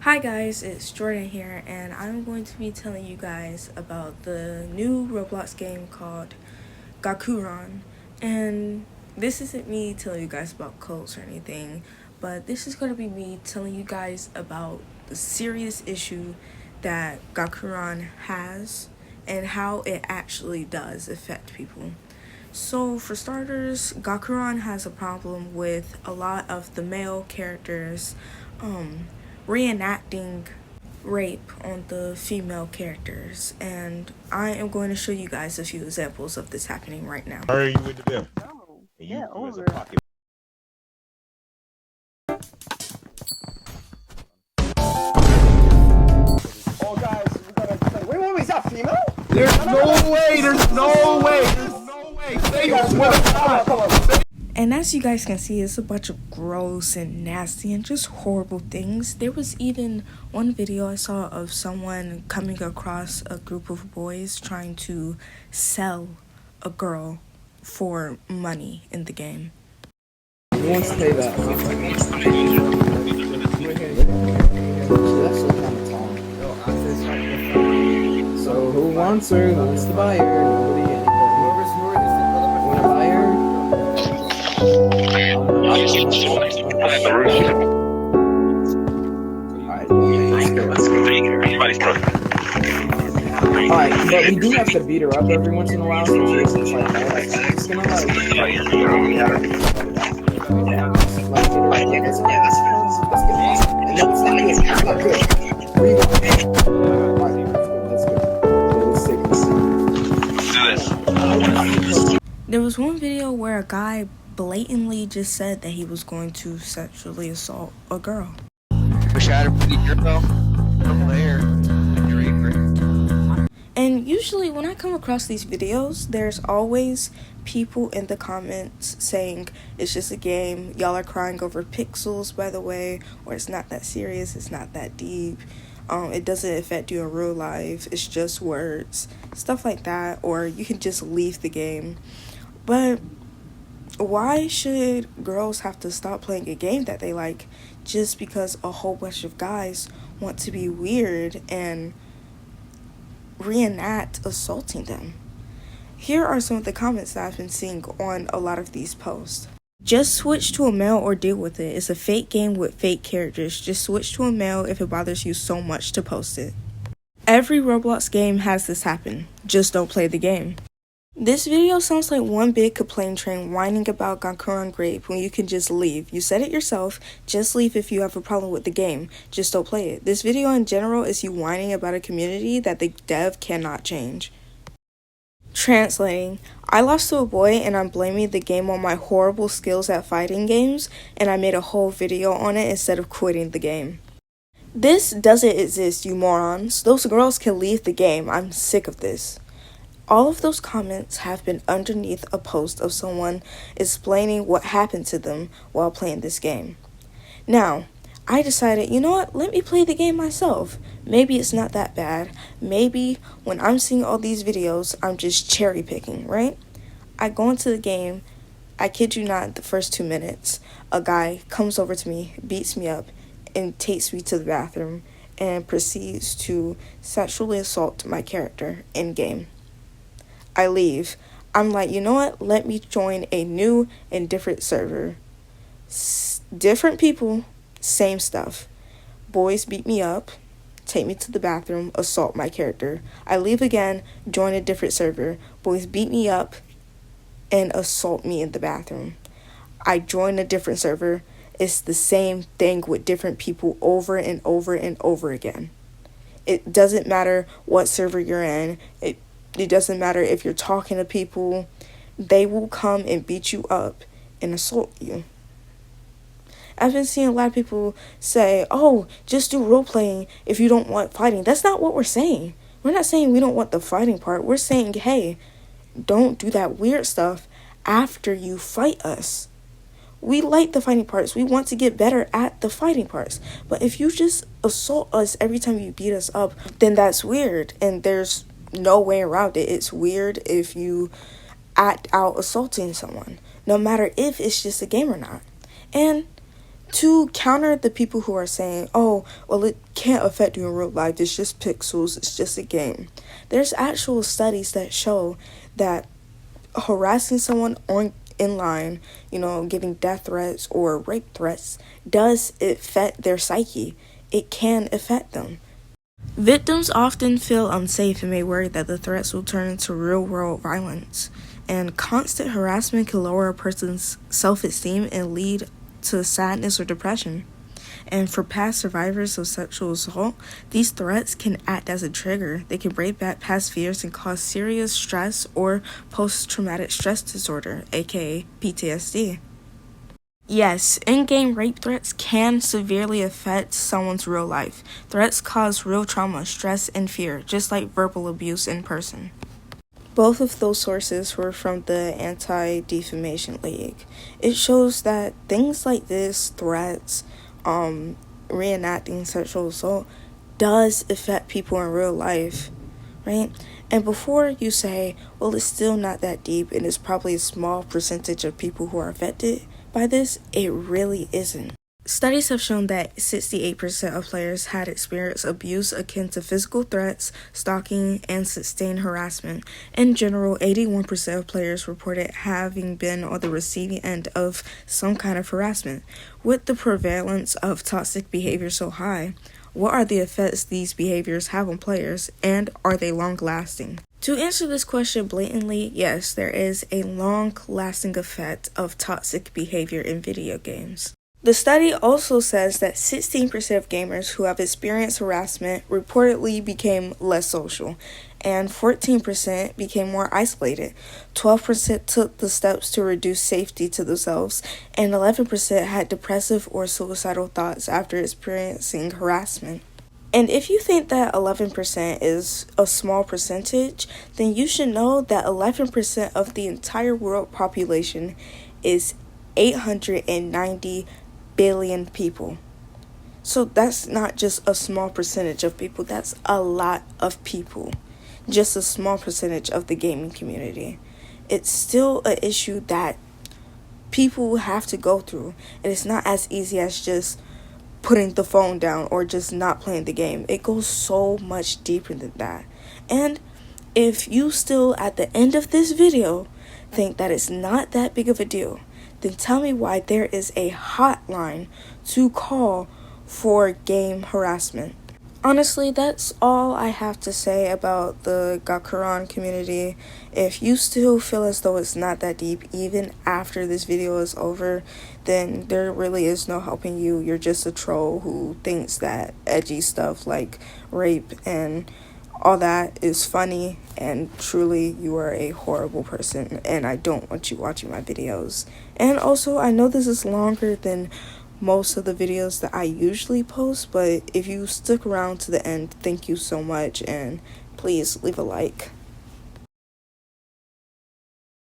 Hi guys, it's Jordan here, and I'm going to be telling you guys about the new Roblox game called Gakuran. And this isn't me telling you guys about cults or anything, but this is going to be me telling you guys about the serious issue that Gakuran has and how it actually does affect people. So for starters, Gakuran has a problem with a lot of the male characters reenacting rape on the female characters, and I am going to show you guys a few examples of this happening right now. Are you into them? No, And get you as a over. pocket. Oh, guys, we gotta play. Wait, is that female? There's no way. There's no way. There's no way. Say I swear to God. Come on. And as you guys can see, it's a bunch of gross and nasty and just horrible things. There was even one video I saw of someone coming across a group of boys trying to sell a girl for money in the game. Who wants to pay that? That's kind of tall. So who wants her? Who wants to buy her? Nobody, anybody. Want to buy her? Alright, but we do have to beat her up every once in a while so she doesn't fight back. I'm just gonna like get her up. And no, it's not good. It's not good. Where you going? Alright, let's go. Let's take this. There was one video where a guy blatantly just said that he was going to sexually assault a girl. Wish I had a pretty girl. There. And usually when I come across these videos, there's always people in the comments saying it's just a game, y'all are crying over pixels, by the way, or it's not that serious, it's not that deep, it doesn't affect you in real life, it's just words, stuff like that, or you can just leave the game. But why should girls have to stop playing a game that they like just because a whole bunch of guys want to be weird and reenact assaulting them? Here are some of the comments that I've been seeing on a lot of these posts. Just switch to a male or deal with it. It's a fake game with fake characters. Just switch to a male if it bothers you so much to post it. Every Roblox game has this happen. Just don't play the game. This video sounds like one big complaint train whining about Gakuran rape when you can just leave. You said it yourself, just leave if you have a problem with the game. Just don't play it. This video in general is you whining about a community that the dev cannot change. Translating, I lost to a boy and I'm blaming the game on my horrible skills at fighting games, and I made a whole video on it instead of quitting the game. This doesn't exist, you morons. Those girls can leave the game. I'm sick of this. All of those comments have been underneath a post of someone explaining what happened to them while playing this game. Now, I decided, you know what, let me play the game myself. Maybe it's not that bad. Maybe when I'm seeing all these videos, I'm just cherry picking, right? I go into the game, I kid you not, the first 2 minutes, a guy comes over to me, beats me up, and takes me to the bathroom, and proceeds to sexually assault my character in game. I leave. I'm like, you know what? Let me join a new and different server. Different people, same stuff. Boys beat me up, take me to the bathroom, assault my character. I leave again, join a different server. Boys beat me up and assault me in the bathroom. I join a different server. It's the same thing with different people over and over and over again. It doesn't matter what server you're in. It doesn't matter if you're talking to people. They will come and beat you up and assault you. I've been seeing a lot of people say, oh, just do role-playing if you don't want fighting. That's not what we're saying. We're not saying we don't want the fighting part. We're saying, hey, don't do that weird stuff after you fight us. We like the fighting parts. We want to get better at the fighting parts. But if you just assault us every time you beat us up, then that's weird. And there's no way around it. It's weird if you act out assaulting someone, no matter if it's just a game or not. And To counter the people who are saying, oh, well, it can't affect you in real life, it's just pixels, it's just a game. There's actual studies that show that harassing someone in line, giving death threats or rape threats, does affect their psyche. It can affect them. Victims often feel unsafe and may worry that the threats will turn into real-world violence. And constant harassment can lower a person's self-esteem and lead to sadness or depression. And for past survivors of sexual assault, these threats can act as a trigger. They can bring back past fears and cause serious stress or post-traumatic stress disorder, aka PTSD. Yes, in-game rape threats can severely affect someone's real life. Threats cause real trauma, stress, and fear, just like verbal abuse in person. Both of those sources were from the Anti-Defamation League. It shows that things like this, threats, reenacting sexual assault, does affect people in real life, right? And before you say, well, it's still not that deep and it's probably a small percentage of people who are affected by this, it really isn't. Studies have shown that 68% of players had experienced abuse akin to physical threats, stalking, and sustained harassment. In general, 81% of players reported having been on the receiving end of some kind of harassment. With the prevalence of toxic behavior so high, what are the effects these behaviors have on players, and are they long-lasting? To answer this question blatantly, yes, there is a long-lasting effect of toxic behavior in video games. The study also says that 16% of gamers who have experienced harassment reportedly became less social, and 14% became more isolated. 12% took the steps to reduce safety to themselves, and 11% had depressive or suicidal thoughts after experiencing harassment. And if you think that 11% is a small percentage, then you should know that 11% of the entire world population is 890 billion people. So that's not just a small percentage of people, that's a lot of people. Just a small percentage of the gaming community. It's still an issue that people have to go through, and it's not as easy as just putting the phone down or just not playing the game. It goes so much deeper than that. And if you still at the end of this video think that it's not that big of a deal, then tell me why there is a hotline to call for game harassment. Honestly, that's all I have to say about the Gakuran community. If you still feel as though it's not that deep, even after this video is over, then there really is no helping you. You're just a troll who thinks that edgy stuff like rape and all that is funny, and truly you are a horrible person, and I don't want you watching my videos. And also, I know this is longer than most of the videos that I usually post, but if you stuck around to the end, thank you so much, and please leave a like.